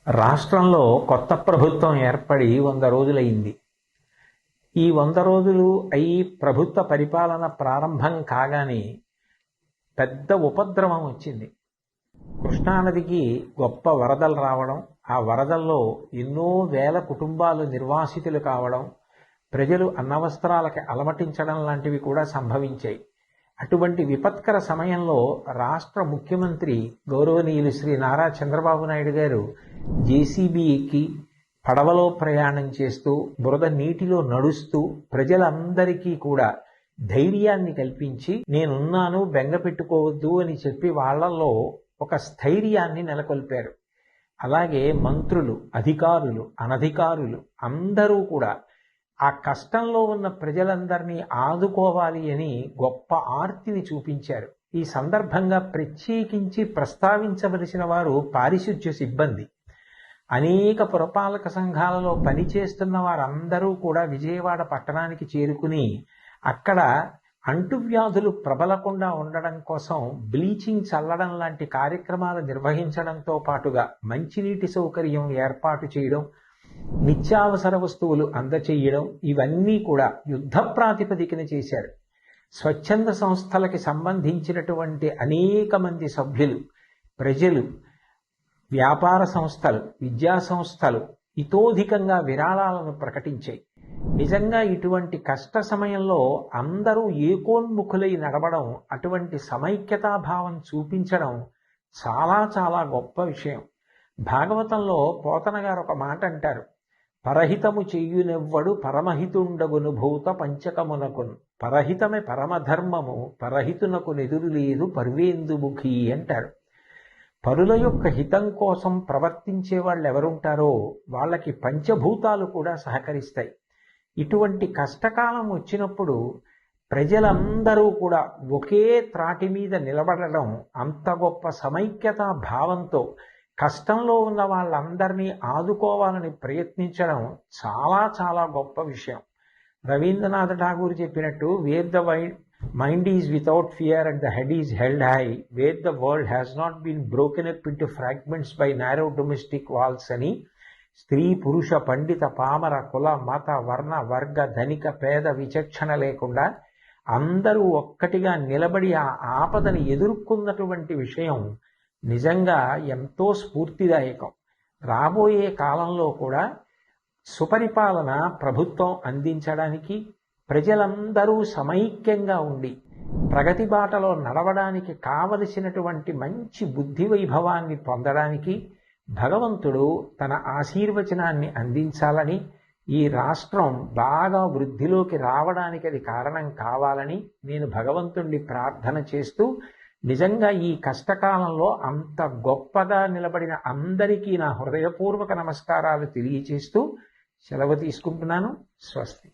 రాష్ట్రంలో కొత్త ప్రభుత్వం ఏర్పడి 100 రోజులైంది. ఈ 100 రోజులు అయి ప్రభుత్వ పరిపాలన ప్రారంభం కాగానే పెద్ద ఉపద్రవం వచ్చింది. కృష్ణానదికి గొప్ప వరదలు రావడం, ఆ వరదల్లో ఎన్నో వేల కుటుంబాలు నిర్వాసితులు కావడం, ప్రజలు అన్నవస్త్రాలకి అలమటించడం లాంటివి కూడా సంభవించాయి. అటువంటి విపత్కర సమయంలో రాష్ట్ర ముఖ్యమంత్రి గౌరవనీయులు శ్రీ నారా చంద్రబాబు నాయుడు గారు జేసీబీ ఎక్కి పడవలో ప్రయాణం చేస్తూ బురద నీటిలో నడుస్తూ ప్రజలందరికీ కూడా ధైర్యాన్ని కల్పించి నేనున్నాను, బెంగ పెట్టుకోవద్దు అని చెప్పి వాళ్లలో ఒక స్థైర్యాన్ని నెలకొల్పారు. అలాగే మంత్రులు, అధికారులు, అనధికారులు అందరూ కూడా ఆ కష్టంలో ఉన్న ప్రజలందరినీ ఆదుకోవాలి అని గొప్ప ఆర్తిని చూపించారు. ఈ సందర్భంగా ప్రత్యేకించి ప్రస్తావించవలసిన వారు పారిశుధ్య సిబ్బంది. అనేక పురపాలక సంఘాలలో పనిచేస్తున్న వారందరూ కూడా విజయవాడ పట్టణానికి చేరుకుని అక్కడ అంటువ్యాధులు ప్రబలకుండా ఉండడం కోసం బ్లీచింగ్ చల్లడం లాంటి కార్యక్రమాలు నిర్వహించడంతో పాటుగా మంచినీటి సౌకర్యం ఏర్పాటు చేయడం, నిత్యావసర వస్తువులు అందచేయడం, ఇవన్నీ కూడా యుద్ధ ప్రాతిపదికన చేశారు. స్వచ్ఛంద సంస్థలకి సంబంధించినటువంటి అనేక మంది సభ్యులు, ప్రజలు, వ్యాపార సంస్థలు, విద్యా సంస్థలు ఇతోధికంగా విరాళాలను ప్రకటించాయి. నిజంగా ఇటువంటి కష్ట సమయంలో అందరూ ఏకోన్ముఖులై నడవడం, అటువంటి సమైక్యతాభావం చూపించడం చాలా చాలా గొప్ప విషయం. భాగవతంలో పోతన గారు ఒక మాట అంటారు, పరహితము చెయ్యునెవ్వడు పరమహితుండగును భూత పంచకమునకును, పరహితమే పరమధర్మము పరహితునకు నెదురు లేదు పర్వేందుముఖి అంటారు. పరుల యొక్క హితం కోసం ప్రవర్తించే వాళ్ళు ఎవరుంటారో వాళ్ళకి పంచభూతాలు కూడా సహకరిస్తాయి. ఇటువంటి కష్టకాలం వచ్చినప్పుడు ప్రజలందరూ కూడా ఒకే త్రాటి మీద నిలబడడం, అంత గొప్ప సమైక్యతా భావంతో కష్టంలో ఉన్న వాళ్ళందరినీ ఆదుకోవాలని ప్రయత్నించడం చాలా చాలా గొప్ప విషయం. రవీంద్రనాథ్ ఠాగూర్ చెప్పినట్టు, where the mind is without fear and the head is held high, where the world has not been broken up into fragments by narrow domestic walls అని స్త్రీ, పురుష, పండిత, పామర, కుల, మత, వర్ణ, వర్గ, ధనిక, పేద విచక్షణ లేకుండా అందరూ ఒక్కటిగా నిలబడి ఆ ఆపదని ఎదుర్కొన్నటువంటి విషయం నిజంగా ఎంతో స్ఫూర్తిదాయకం. రాబోయే కాలంలో కూడా సుపరిపాలన ప్రభుత్వం అందించడానికి, ప్రజలందరూ సమైక్యంగా ఉండి ప్రగతి బాటలో నడవడానికి కావలసినటువంటి మంచి బుద్ధి వైభవాన్ని పొందడానికి భగవంతుడు తన ఆశీర్వచనాన్ని అందించాలని, ఈ రాష్ట్రం బాగా వృద్ధిలోకి రావడానికి అది కారణం కావాలని నేను భగవంతుణ్ణి ప్రార్థన చేస్తూ, నిజంగా ఈ కష్టకాలంలో అంత గొప్పగా నిలబడిన అందరికీ నా హృదయపూర్వక నమస్కారాలు తెలియచేస్తూ సెలవు తీసుకుంటున్నాను. స్వస్తి.